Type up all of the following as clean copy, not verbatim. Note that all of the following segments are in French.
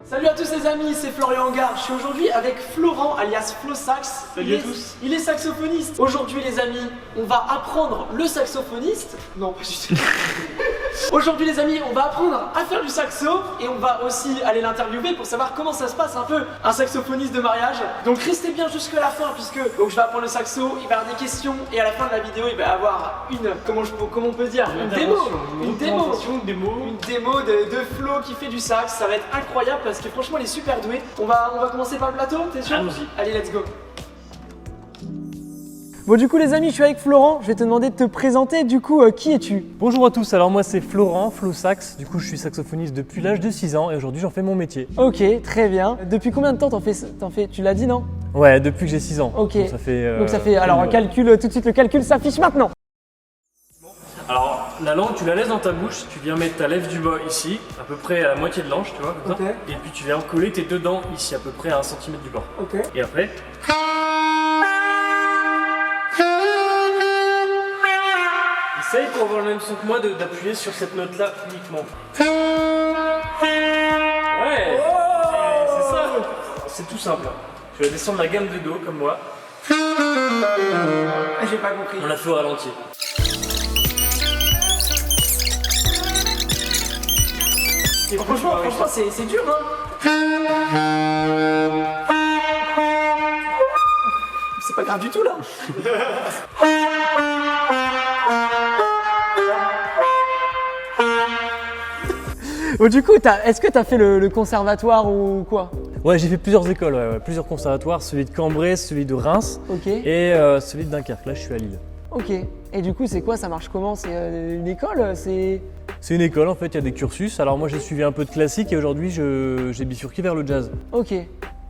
Salut à tous les amis, c'est Florian Hangard. Je suis aujourd'hui avec Florent alias Flo Sax. Salut à tous. Il est saxophoniste. Aujourd'hui les amis, on va apprendre le saxophoniste. Non, pas du tout. Aujourd'hui les amis, on va apprendre à faire du saxo et on va aussi aller l'interviewer pour savoir comment ça se passe un peu un saxophoniste de mariage. Donc restez bien jusqu'à la fin puisque donc je vais apprendre le saxo, il va y avoir des questions et à la fin de la vidéo il va y avoir une, comment on peut dire, une démo de Flo qui fait du sax. Ça va être incroyable parce que franchement il est super doué. On va commencer par le plateau, t'es sûr? Allons-y. Allez, let's go. Bon du coup les amis, je suis avec Florent, je vais te demander de te présenter, du coup qui es-tu? Bonjour à tous, alors moi c'est Florent, Flo Sax, du coup je suis saxophoniste depuis l'âge de 6 ans et aujourd'hui j'en fais mon métier. Ok, très bien. Depuis combien de temps t'en fais? Tu l'as dit non? Ouais, depuis que j'ai 6 ans. Ok, Donc ça fait alors calcul, tout de suite le calcul s'affiche maintenant. Alors la langue tu la laisses dans ta bouche, tu viens mettre ta lèvre du bas ici, à peu près à la moitié de l'anche, tu vois, comme ça. Et puis tu viens coller tes deux dents ici, à peu près à 1 cm du bas. Ok. Et après... Essaye pour avoir le même son que moi d'appuyer sur cette note là uniquement. Ouais, c'est ça. C'est tout simple. Tu vas descendre la gamme de Do comme moi. J'ai pas compris. On l'a fait au ralenti. Et franchement c'est dur hein. C'est pas grave du tout là. Bon du coup, est-ce que t'as fait le conservatoire ou quoi? Ouais, j'ai fait plusieurs écoles, plusieurs conservatoires, celui de Cambrai, celui de Reims et celui de Dunkerque. Là, je suis à Lille. Ok. Et du coup, c'est quoi? Ça marche comment? C'est une école? C'est une école, en fait, il y a des cursus. Alors moi, j'ai suivi un peu de classique et aujourd'hui, j'ai bifurqué vers le jazz. Ok.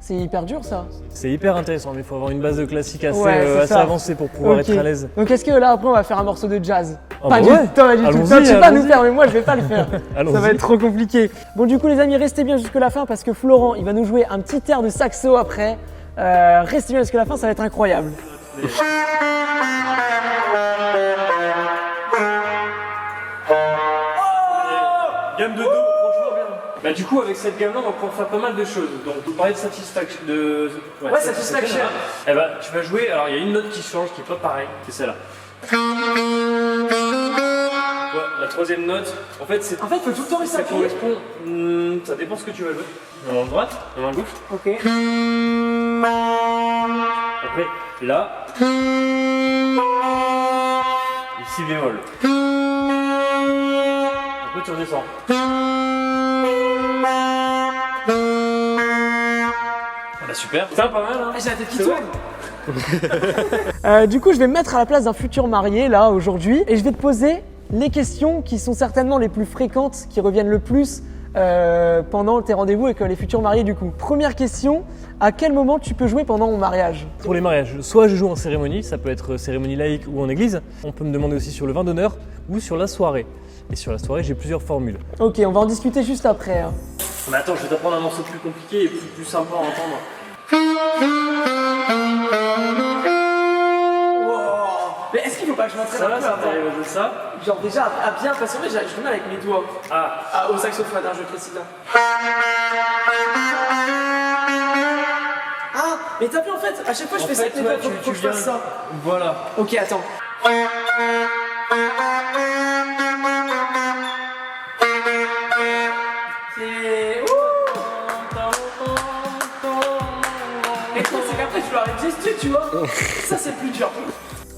C'est hyper dur ça? C'est hyper intéressant, mais il faut avoir une base de classique assez, assez avancée pour pouvoir être à l'aise. Donc est-ce que là, après, on va faire un morceau de jazz? Oh pas, bah du tout. Toi, tu vas nous faire, mais moi, je vais pas le faire. Ça va être trop compliqué. Bon, du coup, les amis, restez bien jusqu'à la fin parce que Florent, il va nous jouer un petit air de saxo après. Restez bien jusqu'à la fin, ça va être incroyable. Gamme de Do, franchement bien. Bah du coup avec cette gamme là on va pouvoir faire pas mal de choses. Donc on parlait de satisfaction. Ouais, satisfaction. Eh bah tu vas jouer, alors il y a une note qui change qui est pas pareille, c'est celle-là. Ouais, la troisième note, en fait c'est. En fait, faut tout le temps ça correspond. Ça dépend ce que tu vas jouer. La main droite, la main gauche. Ok. Après, là. Ici bémol. Après tu redescends. Ah bah super, c'est pas mal hein. J'ai la tête qui tourne. Du coup, je vais me mettre à la place d'un futur marié là aujourd'hui et je vais te poser les questions qui sont certainement les plus fréquentes, qui reviennent le plus pendant tes rendez-vous avec les futurs mariés du coup. Première question, à quel moment tu peux jouer pendant mon mariage? Pour les mariages, soit je joue en cérémonie, ça peut être cérémonie laïque ou en église. On peut me demander aussi sur le vin d'honneur ou sur la soirée. Et sur la soirée, j'ai plusieurs formules. Ok, on va en discuter juste après. Hein. Mais attends, je vais t'apprendre un morceau plus compliqué et plus sympa à entendre. Wow. Mais est-ce qu'il faut pas que je m'entraîne un peu avant? Ça. Genre déjà à bien, parce que j'ai du mal avec mes doigts. Au saxophone, hein, je précise. Ah, mais t'as vu en fait, à chaque fois je fais ça avec mes doigts, faut que je fasse ça. Voilà. Ok, attends. Et le truc c'est qu'après tu dois avoir une gestu, tu vois. Ça c'est plus dur.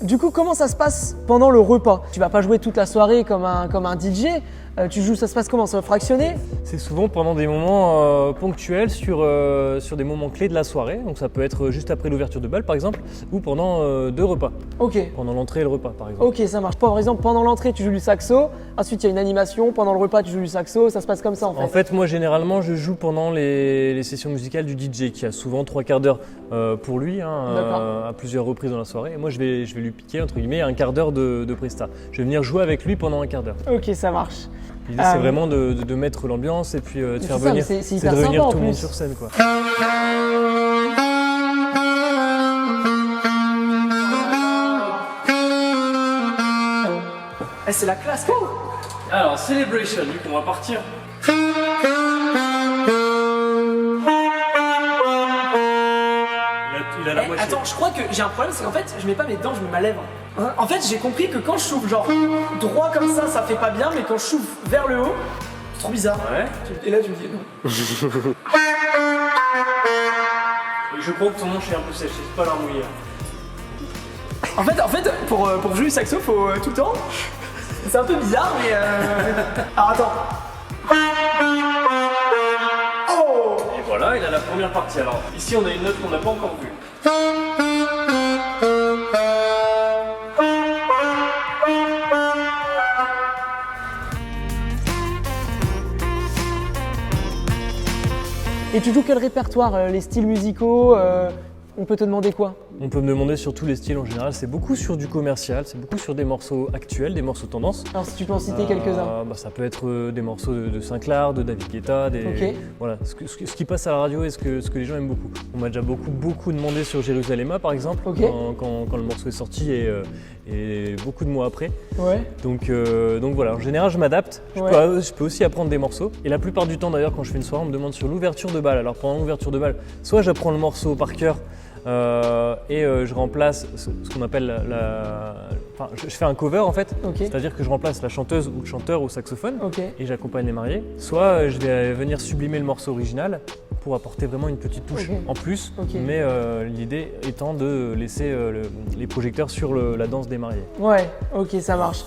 Du coup, comment ça se passe pendant le repas? Tu vas pas jouer toute la soirée comme un DJ. Tu joues, ça se passe comment? Ça va fractionner? C'est souvent pendant des moments ponctuels sur des moments clés de la soirée. Donc ça peut être juste après l'ouverture de bal par exemple, ou pendant 2 repas. Ok. Pendant l'entrée et le repas par exemple. Ok, ça marche. Par exemple, pendant l'entrée, tu joues du saxo. Ensuite, il y a une animation. Pendant le repas, tu joues du saxo. Ça se passe comme ça en fait. En fait, moi généralement, je joue pendant les sessions musicales du DJ qui a souvent 3/4 d'heure pour lui, à plusieurs reprises dans la soirée. Et moi, je vais lui piquer entre guillemets un quart d'heure de presta. Je vais venir jouer avec lui pendant un quart d'heure. Ok, ça marche. L'idée, c'est vraiment de mettre l'ambiance et puis de faire ça, venir, c'est c'est hyper de réunir sympa, tout en le monde plus. sur scène, quoi. C'est la classe. Alors, Celebration, vu qu'on va partir. Il a la moitié. Attends, je crois que j'ai un problème, c'est qu'en fait, je mets pas mes dents, je mets ma lèvre. En fait, j'ai compris que quand je souffle genre droit comme ça fait pas bien, mais quand je souffle vers le haut, c'est trop bizarre. Ouais. Et là, tu me dis non. Je crois que ton manche est un peu sèche, c'est pas la mouiller. En fait, pour jouer du saxo, faut tout le temps. C'est un peu bizarre, mais Alors attends. Oh! Et voilà, il a la première partie. Alors, ici, on a une note qu'on n'a pas encore vue. Et tu joues quel répertoire? Les styles musicaux on peut te demander quoi? On peut me demander sur tous les styles en général. C'est beaucoup sur du commercial, c'est beaucoup sur des morceaux actuels, des morceaux tendance. Alors si tu peux en citer quelques-uns. Ça peut être des morceaux de Sinclair, de David Guetta, voilà, ce qui passe à la radio et ce que les gens aiment beaucoup. On m'a déjà beaucoup demandé sur Jérusalem par exemple, quand le morceau est sorti et beaucoup de mois après. Ouais. Donc voilà, en général je m'adapte. Je peux aussi apprendre des morceaux. Et la plupart du temps d'ailleurs quand je fais une soirée, on me demande sur l'ouverture de bal. Alors pendant l'ouverture de bal, soit j'apprends le morceau par cœur, je remplace ce qu'on appelle je fais un cover en fait, c'est-à-dire que je remplace la chanteuse ou le chanteur au saxophone et j'accompagne les mariés. Soit je vais venir sublimer le morceau original pour apporter vraiment une petite touche en plus, mais l'idée étant de laisser les projecteurs sur la danse des mariés. Ouais, ok, ça marche.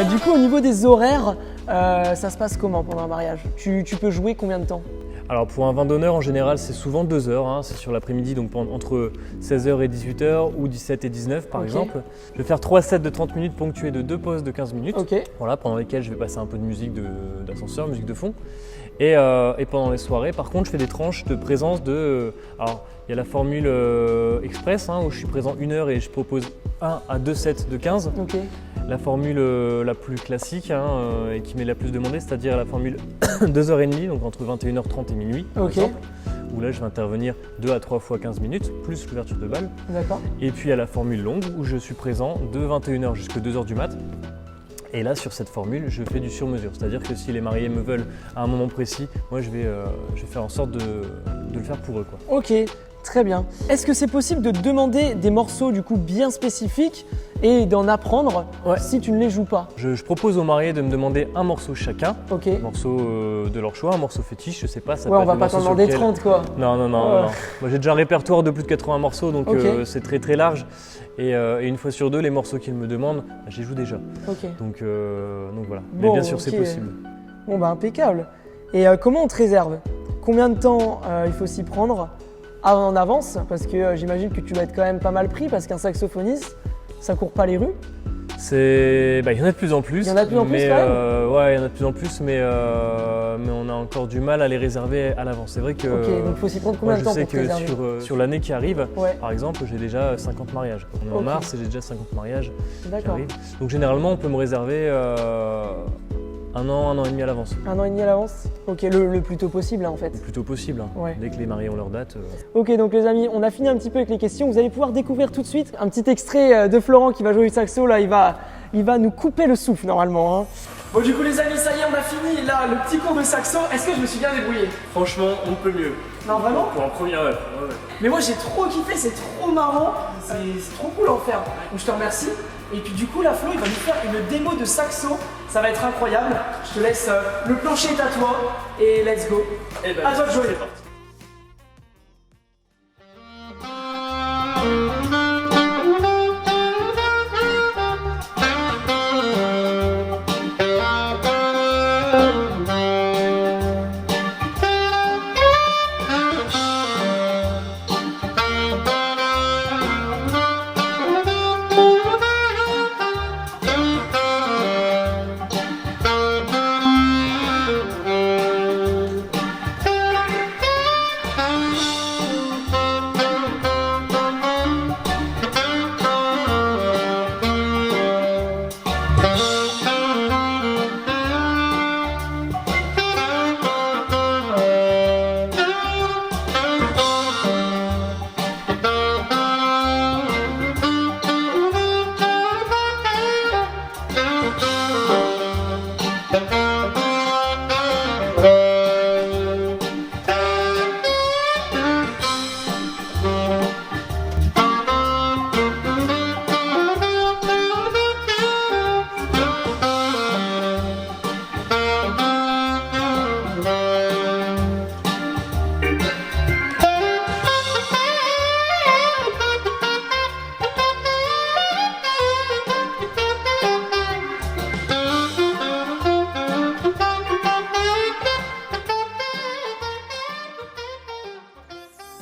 Du coup, au niveau des horaires, ça se passe comment pendant un mariage? Tu peux jouer combien de temps? Alors pour un vin d'honneur, en général, c'est souvent 2 heures. C'est sur l'après-midi, donc entre 16h et 18h ou 17 et 19 par exemple. Je vais faire 3 sets de 30 minutes ponctués de 2 pauses de 15 minutes. Voilà, pendant lesquelles je vais passer un peu de musique d'ascenseur, musique de fond. Et pendant les soirées, par contre, je fais des tranches de présence alors, il y a la formule express où je suis présent 1 heure et je propose 1 à 2 sets de 15. La formule la plus classique et qui m'est la plus demandée, c'est-à-dire la formule 2h30, donc entre 21h30 et minuit, par exemple, où là je vais intervenir 2 à 3 fois 15 minutes, plus l'ouverture de bal. Et puis à la formule longue, où je suis présent de 21h jusqu'à 2h du mat'. Et là, sur cette formule, je fais du sur-mesure. C'est-à-dire que si les mariés me veulent à un moment précis, moi je vais faire en sorte de le faire pour eux, quoi. Ok, très bien. Est-ce que c'est possible de demander des morceaux du coup bien spécifiques et d'en apprendre si tu ne les joues pas? Je propose aux mariés de me demander un morceau chacun, un morceau de leur choix, un morceau fétiche, je sais pas. Ça on va pas t'en demander 30 quoi. Non. Moi j'ai déjà un répertoire de plus de 80 morceaux, donc c'est très large. Et une fois sur 2, les morceaux qu'ils me demandent, je les joue déjà. Donc voilà. Mais bien sûr, c'est possible. Bon bah impeccable. Et comment on te réserve? Combien de temps il faut s'y prendre en avance? Parce que j'imagine que tu vas être quand même pas mal pris parce qu'un saxophoniste, ça court pas les rues. Il y en a de plus en plus. Il y en a de plus en plus quand même. Ouais, il y en a de plus en plus, mais on a encore du mal à les réserver à l'avance. C'est vrai que. Ok, donc il faut s'y prendre combien de temps pour te réserver? Je sais que sur l'année qui arrive, par exemple, j'ai déjà 50 mariages. On est en mars et j'ai déjà 50 mariages qui arrivent. Donc généralement, on peut me réserver 1 an et demi à l'avance. 1 an et demi à l'avance? Ok, le plus tôt possible en fait. Le plus tôt possible, dès que les mariés ont leur date. Ok, donc les amis, on a fini un petit peu avec les questions. Vous allez pouvoir découvrir tout de suite un petit extrait de Florent qui va jouer du saxo. Là, il va nous couper le souffle normalement. Bon du coup les amis, ça y est, on a fini là le petit cours de saxo. Est-ce que je me suis bien débrouillé? Franchement, on ne peut mieux. Non vraiment? Pour un premier, ouais. Mais moi j'ai trop kiffé, c'est trop marrant, c'est trop cool à en faire. Donc je te remercie. Et puis du coup là Flo il va nous faire une démo de saxo, ça va être incroyable. Je te laisse, le plancher est à toi et let's go. Et ben, à toi de jouer. C'est parti.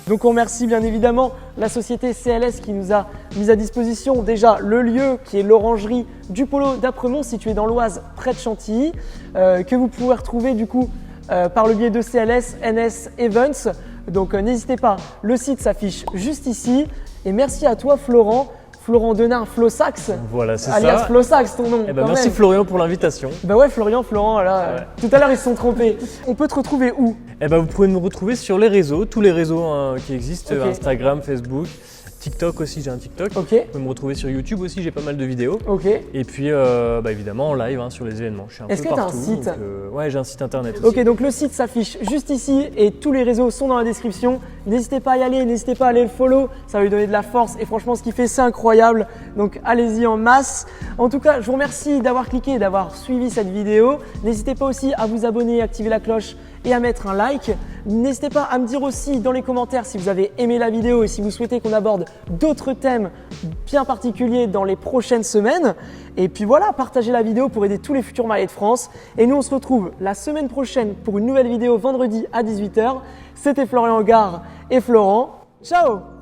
Donc on remercie bien évidemment la société CLS qui nous a mis à disposition déjà le lieu qui est l'orangerie du Polo d'Apremont situé dans l'Oise près de Chantilly que vous pouvez retrouver du coup par le biais de CLS NS Events. Donc n'hésitez pas, le site s'affiche juste ici et merci à toi Florent Denain, Flosax. Voilà, c'est ça. Alias Flosax, ton nom. Eh ben, merci Florian pour l'invitation. Bah ouais, Florent, là, Ouais. tout à l'heure ils se sont trompés. On peut te retrouver où? Eh ben, vous pouvez me retrouver sur les réseaux, tous les réseaux qui existent, Ok. Instagram, Facebook, TikTok aussi, j'ai un TikTok. Ok, Vous pouvez me retrouver sur YouTube aussi, j'ai pas mal de vidéos. ok. Et puis évidemment en live sur les événements. Je suis un Est-ce peu que t'as un partout. site? Donc, ouais, j'ai un site internet aussi. Ok, donc le site s'affiche juste ici et tous les réseaux sont dans la description. N'hésitez pas à y aller, n'hésitez pas à aller le follow, ça va lui donner de la force et franchement ce qu'il fait c'est incroyable. Donc allez-y en masse. En tout cas, je vous remercie d'avoir cliqué et d'avoir suivi cette vidéo. N'hésitez pas aussi à vous abonner, activer la cloche et à mettre un like. N'hésitez pas à me dire aussi dans les commentaires si vous avez aimé la vidéo et si vous souhaitez qu'on aborde d'autres thèmes bien particuliers dans les prochaines semaines. Et puis voilà, partagez la vidéo pour aider tous les futurs mariés de France. Et nous, on se retrouve la semaine prochaine pour une nouvelle vidéo vendredi à 18 h. C'était Florian Gare et Florent. Ciao!